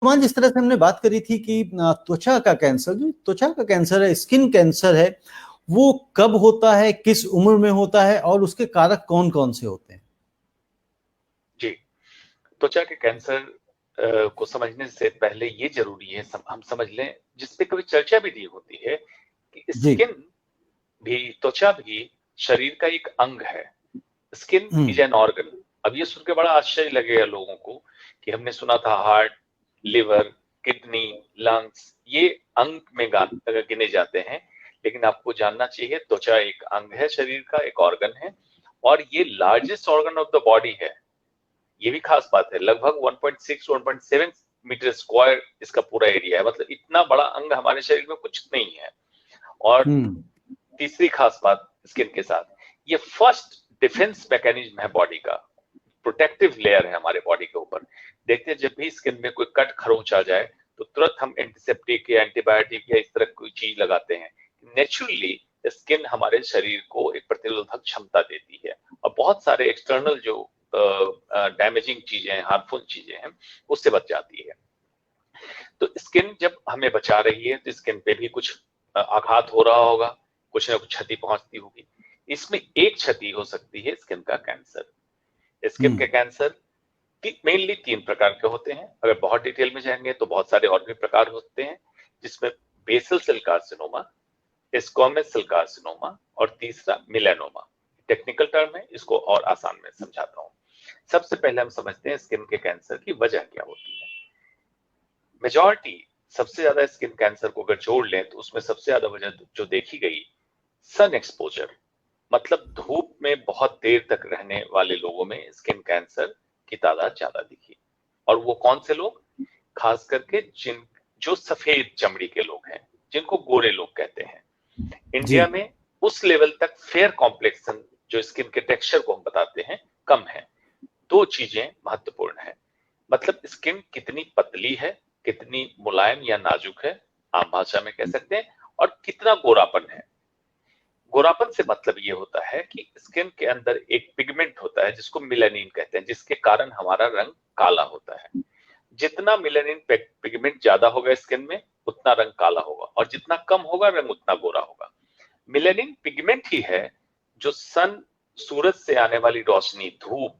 मान जिस तरह से हमने बात करी थी कि त्वचा का कैंसर, जो त्वचा का कैंसर है, स्किन कैंसर है, वो कब होता है, किस उम्र में होता है और उसके कारक कौन कौन से होते हैं? जी, त्वचा के कैंसर को समझने से पहले ये जरूरी है हम समझ लें, जिसपे कभी चर्चा भी नहीं होती है, कि जी। स्किन भी, त्वचा भी शरीर का एक अंग है। Skin is hmm. An organ. अब ये सुन के बड़ा आश्चर्य लगेगा लोगों को कि हमने सुना था हार्ट, लिवर, किडनी, लंग्स ये अंग में गिने जाते हैं, लेकिन आपको जानना चाहिए त्वचा एक अंग है, शरीर का एक ऑर्गन है, और ये largest organ of the body है। ये भी खास बात है, लगभग 1.6 1.7 मीटर स्क्वायर इसका पूरा एरिया है, मतलब इतना बड़ा अंग हमारे शरीर में कुछ नहीं है। और हम्म। तीसरी खास बात स्किन के साथ, ये फर्स्ट डिफेंस मैकेनिज्म है बॉडी का, प्रोटेक्टिव लेयर है हमारे बॉडी के ऊपर। देखते हैं जब भी स्किन में कोई कट खरोंच आ जाए तो तुरंत हम एंटीसेप्टिक या एंटीबायोटिक या इस तरह कोई चीज लगाते हैं। नेचुरली स्किन हमारे शरीर को एक प्रतिरोधक क्षमता देती है, और बहुत सारे एक्सटर्नल जो डैमेजिंग चीजें हैं, हार्मफुल चीजें हैं, उससे बच जाती है। तो स्किन जब हमें बचा रही है तो स्किन पे भी कुछ आघात हो रहा होगा, कुछ ना कुछ क्षति पहुंचती होगी। इसमें एक क्षति हो सकती है स्किन का कैंसर। स्किन के हम्म। कैंसर मेनली 3 प्रकार के होते हैं। अगर बहुत डिटेल में जाएंगे तो बहुत सारे और भी प्रकार होते हैं, जिसमें basal cell carcinoma, squamous cell carcinoma और तीसरा मिलेनोमा। टेक्निकल टर्म है, इसको और आसान में समझाता हूं। सबसे पहले हम समझते हैं स्किन के कैंसर की वजह क्या होती है। मेजॉरिटी, सबसे ज्यादा स्किन कैंसर को अगर जोड़ लें तो उसमें सबसे ज्यादा वजह जो देखी गई, सन एक्सपोजर, मतलब धूप में बहुत देर तक रहने वाले लोगों में स्किन कैंसर की तादाद ज्यादा दिखी। और वो कौन से लोग? खास करके जिन जो सफेद चमड़ी के लोग हैं, जिनको गोरे लोग कहते हैं। जी। इंडिया में उस लेवल तक फेयर कॉम्प्लेक्सन, जो स्किन के टेक्सचर को हम बताते हैं, कम है। दो चीजें महत्वपूर्ण है, मतलब स्किन कितनी पतली है, कितनी मुलायम या नाजुक है, आम भाषा में कह सकते हैं, और कितना गोरापन है। गोरापन से मतलब ये होता है कि स्किन के अंदर एक पिगमेंट होता है जिसको मिलेनिन कहते हैं, जिसके कारण हमारा रंग काला होता है। जितना मिलेनिन पिगमेंट ज्यादा होगा स्किन में, उतना रंग काला होगा, और जितना कम होगा रंग उतना गोरा होगा। मिलेनिन पिगमेंट ही है जो सूरज से आने वाली रोशनी, धूप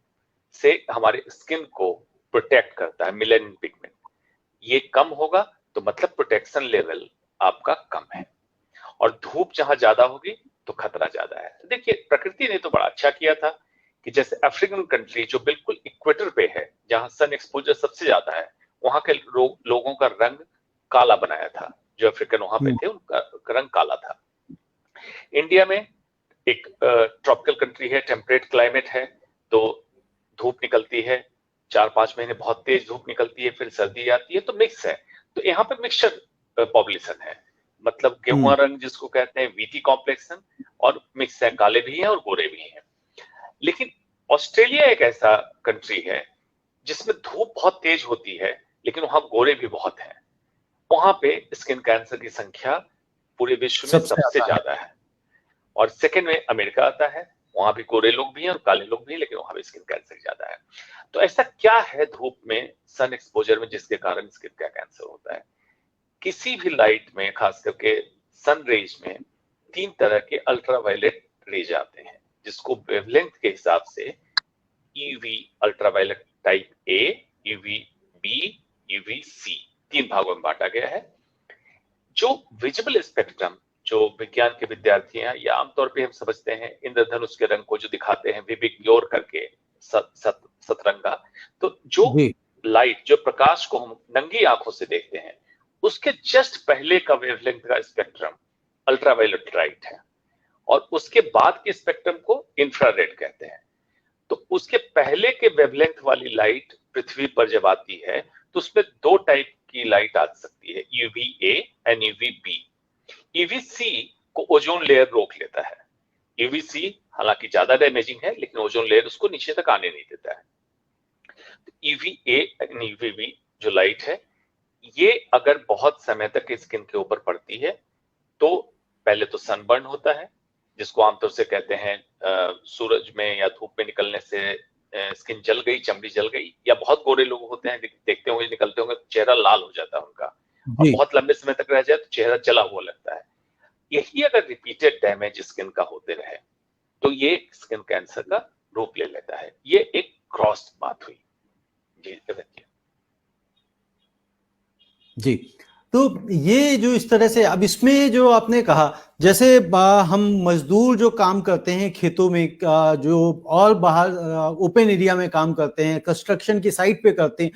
से हमारे स्किन को प्रोटेक्ट करता है। मिलेनिन पिगमेंट ये कम होगा तो मतलब प्रोटेक्शन लेवल आपका कम है, और धूप जहां ज्यादा होगी तो खतरा ज्यादा है। तो देखिए, प्रकृति ने तो बड़ा अच्छा किया था कि जैसे अफ्रीकन कंट्री जो बिल्कुल इक्वेटर पे है, जहां सन एक्सपोजर सबसे ज्यादा है, वहां के लोगों का रंग काला बनाया था। जो अफ्रीकन वहां पे हम्म। थे उनका रंग काला था। इंडिया में एक ट्रॉपिकल कंट्री है, टेम्परेट क्लाइमेट है, तो धूप निकलती है, 4-5 महीने बहुत तेज धूप निकलती है, फिर सर्दी आती है, तो मिक्स है। तो यहाँ पे मिक्सचर पॉपुलेशन है, मतलब गेहुआ हम्म। रंग जिसको कहते हैं, वीटी कॉम्प्लेक्सन, और मिक्स है, काले भी हैं और गोरे भी हैं। लेकिन ऑस्ट्रेलिया एक ऐसा कंट्री है जिसमें धूप बहुत तेज होती है, लेकिन वहां गोरे भी बहुत हैं। वहां पे स्किन कैंसर की संख्या पूरे विश्व में सबसे सबसे ज्यादा है। ज्यादा है। और सेकंड में अमेरिका आता है, वहां भी गोरे लोग भी हैं और काले लोग भी हैं, लेकिन वहां भी स्किन कैंसर ज्यादा है। तो ऐसा क्या है धूप में, सन एक्सपोजर में, जिसके कारण स्किन का कैंसर होता है? किसी भी लाइट में, खास करके सन रेज में, 3 तरह के अल्ट्रावायलेट रेज आते हैं, जिसको वेवलेंथ के हिसाब से UV ultraviolet type A, UV B, UV C, 3 भागों में बांटा गया है। जो विजिबल स्पेक्ट्रम, जो विज्ञान के विद्यार्थी हैं, या आमतौर पे हम समझते हैं इंद्रधनुष के रंग को जो दिखाते हैं विबिग्योर करके, सतरंगा, तो जो जी। लाइट, जो प्रकाश को हम नंगी आंखों से देखते हैं, उसके जस्ट पहले का वेवलेंथ का स्पेक्ट्रम अल्ट्रावायलेट लाइट है, और उसके बाद के स्पेक्ट्रम को इंफ्रारेड कहते हैं। तो उसके पहले के वेवलेंथ वाली लाइट पृथ्वी पर जब आती है तो उसमें 2 टाइप की लाइट आ सकती है, UV A and UV B. UV C को ओजोन लेयर रोक लेता है। यूवी सी हालांकि ज्यादा डैमेजिंग है, लेकिन ओजोन लेयर उसको नीचे तक आने नहीं देता है। UV A and UV B जो लाइट है, ये अगर बहुत समय तक स्किन के ऊपर पड़ती है तो पहले तो सनबर्न होता है, जिसको आमतौर से कहते हैं सूरज में या धूप में निकलने से स्किन जल गई, चमड़ी जल गई, या बहुत गोरे लोग होते हैं, देखते होंगे, निकलते होंगे, चेहरा लाल हो जाता है उनका, और जी बहुत लंबे समय तक रह जाए तो चेहरा जला हुआ लगता है। यही अगर रिपीटेड डैमेज स्किन का होते रहे तो ये स्किन कैंसर का रूप ले लेता है। ये एक क्रॉस बात हुई। जी रखिए। जी। तो ये जो इस तरह से, अब इसमें जो आपने कहा, जैसे हम मजदूर जो काम करते हैं खेतों में, जो और बाहर ओपन एरिया में काम करते हैं, कंस्ट्रक्शन की साइट पे करते हैं,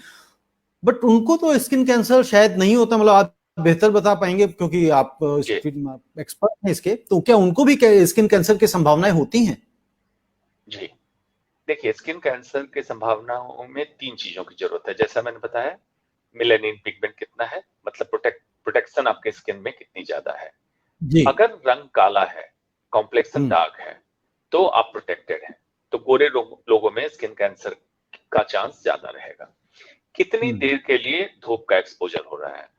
बट उनको तो स्किन कैंसर शायद नहीं होता, मतलब आप बेहतर बता पाएंगे क्योंकि आप जी एक्सपर्ट हैं इसके, तो क्या उनको भी स्किन कैंसर की संभावनाएं होती हैं? जी, देखिए स्किन कैंसर के संभावनाओं में 3 चीजों की जरूरत है। जैसा मैंने बताया, मेलानिन पिगमेंट कितना है, मतलब प्रोटेक्शन आपके स्किन में कितनी ज्यादा है। जी। अगर रंग काला है, कॉम्प्लेक्शन डार्क है, तो आप प्रोटेक्टेड हैं। तो गोरे लोगों में स्किन कैंसर का चांस ज्यादा रहेगा। कितनी देर के लिए धूप का एक्सपोजर हो रहा है,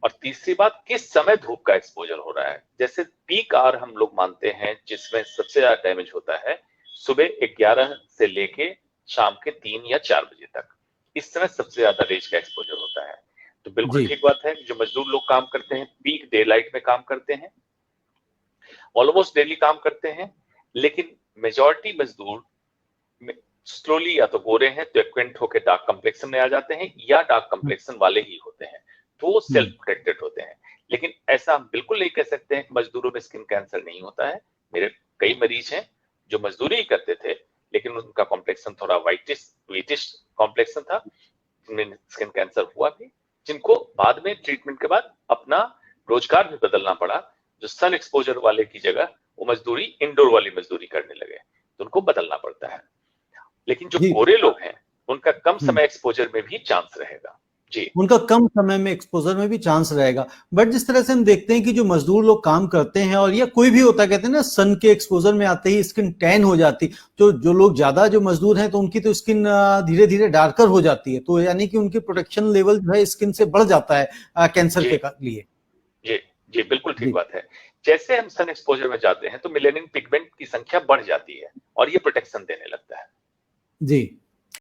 और तीसरी बात, किस समय धूप का एक्सपोजर हो रहा है। जैसे पीक आवर हम लोग मानते हैं जिसमें सबसे ज्यादा डैमेज होता है, सुबह 11 से लेके शाम के 3 या 4 बजे तक। इस समय सबसे ज्यादा रेज का एक्सपोजर होता है। तो बिल्कुल जी ठीक बात है, जो मजदूर लोग काम करते हैं पीक डे लाइट में काम करते हैं, ऑलमोस्ट डेली काम करते हैं, लेकिन मेजॉरिटी मजदूर स्लोली या तो गोरे हैं तो एक्वेंट होकर डार्क कम्प्लेक्शन में आ जाते हैं, या डार्क कम्प्लेक्शन वाले ही होते हैं, तो वो सेल्फ प्रोटेक्टेड होते हैं। लेकिन ऐसा हम बिल्कुल नहीं कह सकते हैं कि मजदूरों में स्किन कैंसर नहीं होता है। मेरे कई मरीज हैं जो मजदूरी ही करते थे, लेकिन उनका कॉम्प्लेक्शन थोड़ा व्हाइटिश कॉम्प्लेक्शन था, जिनमें स्किन कैंसर हुआ भी, जिनको बाद में ट्रीटमेंट के बाद अपना रोजगार भी बदलना पड़ा। जो सन एक्सपोजर वाले की जगह वो मजदूरी इंडोर वाली मजदूरी करने लगे, तो उनको बदलना पड़ता है। लेकिन जो जी। गोरे लोग हैं उनका कम समय एक्सपोजर में भी चांस रहेगा। जी उनका कम समय में एक्सपोजर में भी चांस रहेगा। बट जिस तरह से हम देखते हैं कि जो मजदूर लोग काम करते हैं, और या कोई भी होता है, कहते हैं ना, सन के एक्सपोजर में आते ही स्किन टैन हो जाती, तो जो लोग ज्यादा जो मजदूर हैं तो उनकी तो स्किन धीरे धीरे डार्कर हो जाती है, तो यानी कि उनकी प्रोटेक्शन लेवल जो है स्किन से बढ़ जाता है कैंसर जी के लिए। जी जी, बिल्कुल ठीक जी बात है। जैसे हम सन एक्सपोजर में जाते हैं तो मेलेनिन पिगमेंट की संख्या बढ़ जाती है और ये प्रोटेक्शन देने लगता है। जी।